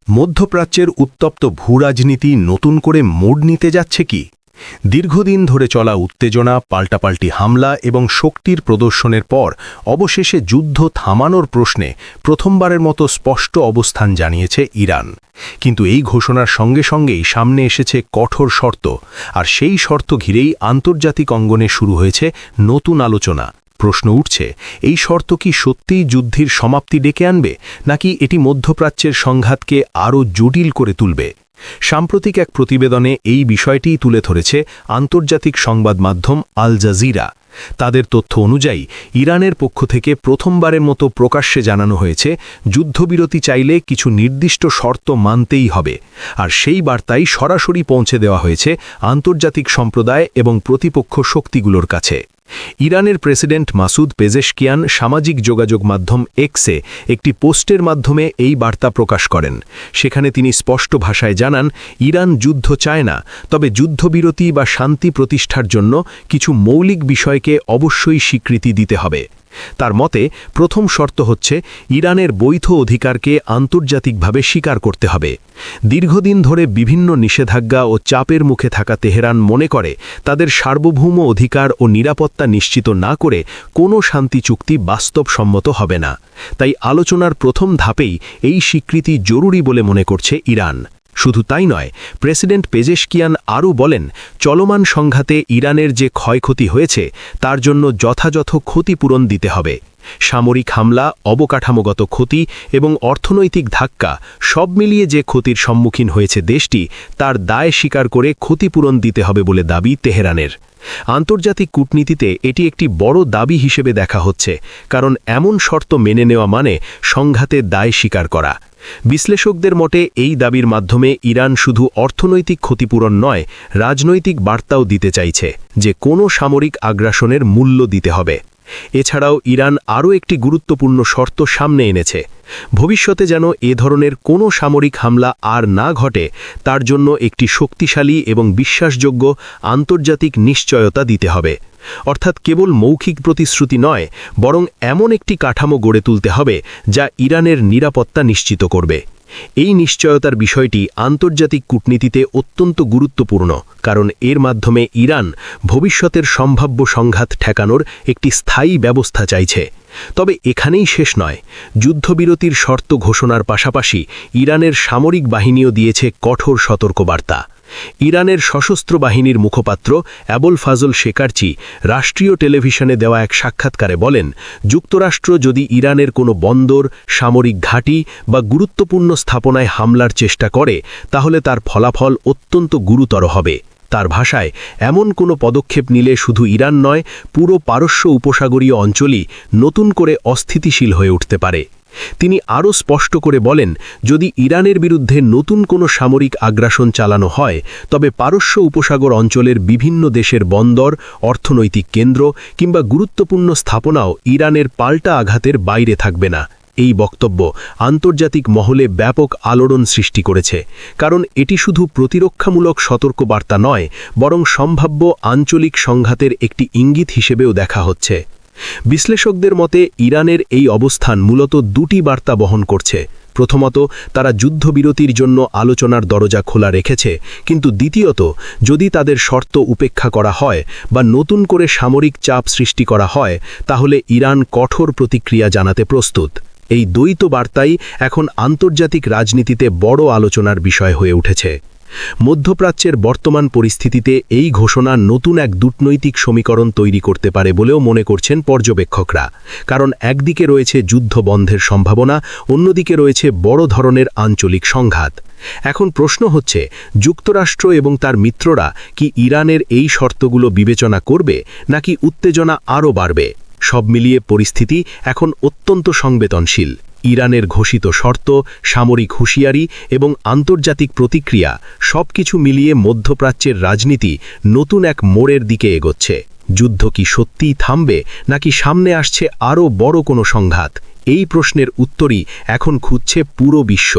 মধ্যপ্রাচ্যের উত্তপ্ত ভূরাজনীতি নতুন করে মোড় নিতে যাচ্ছে কি? দীর্ঘদিন ধরে চলা উত্তেজনা, পাল্টাপাল্টি হামলা এবং শক্তির প্রদর্শনের পর অবশেষে যুদ্ধ থামানোর প্রশ্নে প্রথমবারের মতো স্পষ্ট অবস্থান জানিয়েছে ইরান। কিন্তু এই ঘোষণার সঙ্গে সঙ্গেই সামনে এসেছে কঠোর শর্ত, আর সেই শর্ত ঘিরেই আন্তর্জাতিক অঙ্গনে শুরু হয়েছে নতুন আলোচনা। প্রশ্ন উঠছে, এই শর্ত কি সত্যিই যুদ্ধের সমাপ্তি ডেকে আনবে, নাকি এটি মধ্যপ্রাচ্যের সংঘাতকে আরও জটিল করে তুলবে? সাম্প্রতিক এক প্রতিবেদনে এই বিষয়টিই তুলে ধরেছে আন্তর্জাতিক সংবাদ মাধ্যম আল জাজিরা। তাদের তথ্য অনুযায়ী ইরানের পক্ষ থেকে প্রথমবারের মতো প্রকাশ্যে জানানো হয়েছে, যুদ্ধবিরতি চাইলে কিছু নির্দিষ্ট শর্ত মানতেই হবে, আর সেই বার্তাই সরাসরি পৌঁছে দেওয়া হয়েছে আন্তর্জাতিক সম্প্রদায় এবং প্রতিপক্ষ শক্তিগুলোর কাছে। ইরানের প্রেসিডেন্ট মাসুদ পেজেশকিয়ান সামাজিক যোগাযোগ মাধ্যম এক্সে একটি পোস্টের মাধ্যমে এই বার্তা প্রকাশ করেন। সেখানে তিনি স্পষ্ট ভাষায় জানান, ইরান যুদ্ধ চায় না, তবে যুদ্ধবিরতি বা শান্তি প্রতিষ্ঠার জন্য কিছু মৌলিক বিষয়কে অবশ্যই স্বীকৃতি দিতে হবে। তার মতে প্রথম শর্ত হচ্ছে, ইরানের বৈধ অধিকারকে আন্তর্জাতিকভাবে স্বীকার করতে হবে। দীর্ঘদিন ধরে বিভিন্ন নিষেধাজ্ঞা ও চাপের মুখে থাকা তেহরান মনে করে, তাদের সার্বভৌম অধিকার ও নিরাপত্তা নিশ্চিত না করে কোনো শান্তি চুক্তি বাস্তবসম্মত হবে না। তাই আলোচনার প্রথম ধাপেই এই স্বীকৃতি জরুরি বলে মনে করছে ইরান। শুধু তাই নয়, প্রেসিডেন্ট পেজেশকিয়ান আরও বলেন, চলমান সংঘাতে ইরানের যে ক্ষয়ক্ষতি হয়েছে তার জন্য যথাযথ ক্ষতিপূরণ দিতে হবে। সামরিক হামলা, অবকাঠামোগত ক্ষতি এবং অর্থনৈতিক ধাক্কা সব মিলিয়ে যে ক্ষতির সম্মুখীন হয়েছে দেশটি, তার দায় স্বীকার করে ক্ষতিপূরণ দিতে হবে বলে দাবি তেহরানের। আন্তর্জাতিক কূটনীতিতে এটি একটি বড় দাবি হিসেবে দেখা হচ্ছে, কারণ এমন শর্ত মেনে নেওয়া মানে সংঘাতে দায় স্বীকার করা। বিশ্লেষকদের মতে এই দাবির মাধ্যমে ইরান শুধু অর্থনৈতিক ক্ষতিপূরণ নয়, রাজনৈতিক বার্তাও দিতে চাইছে যে কোনো সামরিক আগ্রাসনের মূল্য দিতে হবে। এছাড়াও ইরান আরও একটি গুরুত্বপূর্ণ শর্ত সামনে এনেছে। ভবিষ্যতে যেন এ ধরনের কোনো সামরিক হামলা আর না ঘটে, তার জন্য একটি শক্তিশালী এবং বিশ্বাসযোগ্য আন্তর্জাতিক নিশ্চয়তা দিতে হবে। অর্থাৎ কেবল মৌখিক প্রতিশ্রুতি নয়, বরং এমন একটি কাঠামো গড়ে তুলতে হবে যা ইরানের নিরাপত্তা নিশ্চিত করবে। এই নিশ্চয়তার বিষয়টি আন্তর্জাতিক কূটনীতিতে অত্যন্ত গুরুত্বপূর্ণ, কারণ এর মাধ্যমে ইরান ভবিষ্যতের সম্ভাব্য সংঘাত ঠেকানোর একটি স্থায়ী ব্যবস্থা চাইছে। তবে এখানেই শেষ নয়। যুদ্ধবিরতির শর্ত ঘোষণার পাশাপাশি ইরানের সামরিক বাহিনীও দিয়েছে কঠোর সতর্কবার্তা। ইরানের সশস্ত্র বাহিনীর মুখপাত্র আবুল ফাজল শেকারচি রাষ্ট্রীয় টেলিভিশনে দেওয়া এক সাক্ষাৎকারে বলেন, যুক্তরাষ্ট্র যদি ইরানের কোনো বন্দর, সামরিক ঘাঁটি বা গুরুত্বপূর্ণ স্থাপনায় হামলার চেষ্টা করে, তাহলে তার ফলাফল অত্যন্ত গুরুতর হবে। তার ভাষায়, এমন কোনো পদক্ষেপ নিলে শুধু ইরান নয়, পুরো পারস্য উপসাগরীয় অঞ্চলই নতুন করে অস্থিতিশীল হয়ে উঠতে পারে। তিনি আরও স্পষ্ট করে বলেন, যদি ইরানের বিরুদ্ধে নতুন কোনো সামরিক আগ্রাসন চালানো হয়, তবে পারস্য উপসাগর অঞ্চলের বিভিন্ন দেশের বন্দর, অর্থনৈতিক কেন্দ্র কিংবা গুরুত্বপূর্ণ স্থাপনাও ইরানের পাল্টা আঘাতের বাইরে থাকবে না। এই বক্তব্য আন্তর্জাতিক মহলে ব্যাপক আলোড়ন সৃষ্টি করেছে, কারণ এটি শুধু প্রতিরক্ষামূলক সতর্কবার্তা নয়, বরং সম্ভাব্য আঞ্চলিক সংঘাতের একটি ইঙ্গিত হিসেবেও দেখা হচ্ছে। বিশ্লেষকদের মতে ইরানের এই অবস্থান মূলত দুটি বার্তা বহন করছে। প্রথমত, তারা যুদ্ধবিরতির জন্য আলোচনার দরজা খোলা রেখেছে, কিন্তু দ্বিতীয়ত, যদি তাদের শর্ত উপেক্ষা করা হয় বা নতুন করে সামরিক চাপ সৃষ্টি করা হয়, তাহলে ইরান কঠোর প্রতিক্রিয়া জানাতে প্রস্তুত। এই দ্বৈত বার্তাই এখন আন্তর্জাতিক রাজনীতিতে বড় আলোচনার বিষয় হয়ে উঠেছে। মধ্যপ্রাচ্যের বর্তমান পরিস্থিতিতে এই ঘোষণা নতুন এক কূটনৈতিক সমীকরণ তৈরি করতে পারে বলেও মনে করছেন পর্যবেক্ষকরা, কারণ একদিকে রয়েছে যুদ্ধ বন্ধের সম্ভাবনা, অন্যদিকে রয়েছে বড় ধরনের আঞ্চলিক সংঘাত। এখন প্রশ্ন হচ্ছে, যুক্তরাষ্ট্র এবং তার মিত্ররা কি ইরানের এই শর্তগুলো বিবেচনা করবে, নাকি উত্তেজনা আরও বাড়বে? সব মিলিয়ে পরিস্থিতি এখন অত্যন্ত সংবেদনশীল। ইরানের ঘোষিত শর্ত, সামরিক হুঁশিয়ারি এবং আন্তর্জাতিক প্রতিক্রিয়া সবকিছু মিলিয়ে মধ্যপ্রাচ্যের রাজনীতি নতুন এক মোড়ের দিকে এগোচ্ছে। যুদ্ধ কি সত্যিই থামবে, নাকি সামনে আসছে আরও বড় কোনো সংঘাত? এই প্রশ্নের উত্তরই এখন খুঁজছে পুরো বিশ্ব।